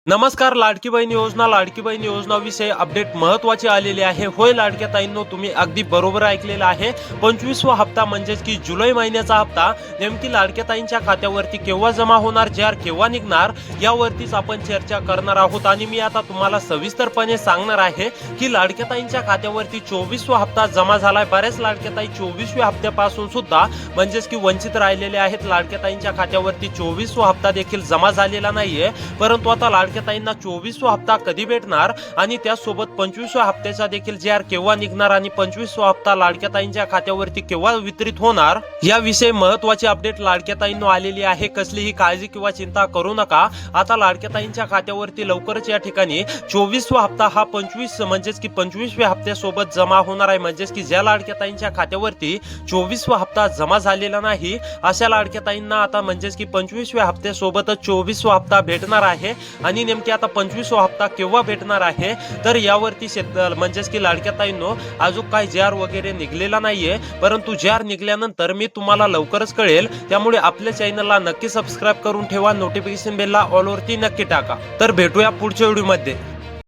नमस्कार. लाडकी बहीण योजना विषयी अपडेट महत्त्वाचे आलेले आहे. होय लाडक्या ताईंनो, तुम्ही अगदी बरोबर ऐकलेलं आहे. 25वा हप्ता म्हणजेच की जुलै महिन्याचा हप्ता नेमकी लाडक्या ताईंच्या खात्यावरती केव्हा जमा होणार, जार केव्हा निघणार, यावरतीच आपण चर्चा करणार आहोत. आणि मी आता तुम्हाला सविस्तरपणे सांगणार आहे की लाडक्या ताईंच्या खात्यावरती 24वा हप्ता जमा झालाय. बऱ्याच लाडक्या ताई 24व्या हप्त्यापासून सुद्धा म्हणजेच की वंचित राहिलेले आहेत. लाडक्या ताईंच्या खात्यावरती 24वा हप्ता देखील जमा झालेला नाहीये. परंतु आता लाडक्या ताईंना 24वा हप्ता कधी भेटणार आणि त्यासोबत 25व्या हप्त्याचा देखील जार केव्हा निघणार आणि 25वा हप्ता लाडक्या ताईंच्या खात्यावरती केव्हा वितरित होणार, याविषयी महत्त्वाची अपडेट लाडक्या ताईंनो आलेली आहे. कसलीही काळजी किंवा चिंता करू नका. आता लाडक्या ताईंच्या खात्यावरती लवकरच या ठिकाणी 24वा हप्ता हा 25 म्हणजेच की 25व्या हप्त्यासोबत जमा होणार आहे. म्हणजेच की ज्या लाडक्या ताईंच्या खात्यावरती 24वा हप्ता जमा झालेला नाही अशा लाडक्या ताईंना आता म्हणजेच की 25व्या हप्त्यासोबतच 24वा हप्ता भेटणार आहे. आणि नेमके आता 25वा हप्ता केव्हा भेटणार आहे, तर यावरती म्हणजेच की लाडक्या ताईंनो अजून काही जार वगैरे निघलेला नाहीये. परंतु जार निघल्यानंतर मी तुम्हाला लवकरच कळेल. त्यामुळे आपल्या चॅनलला नक्की सबस्क्राईब करून ठेवा. नोटिफिकेशन बेलला ऑल वरती नक्की टाका. तर भेटूया पुढच्या व्हिडिओमध्ये.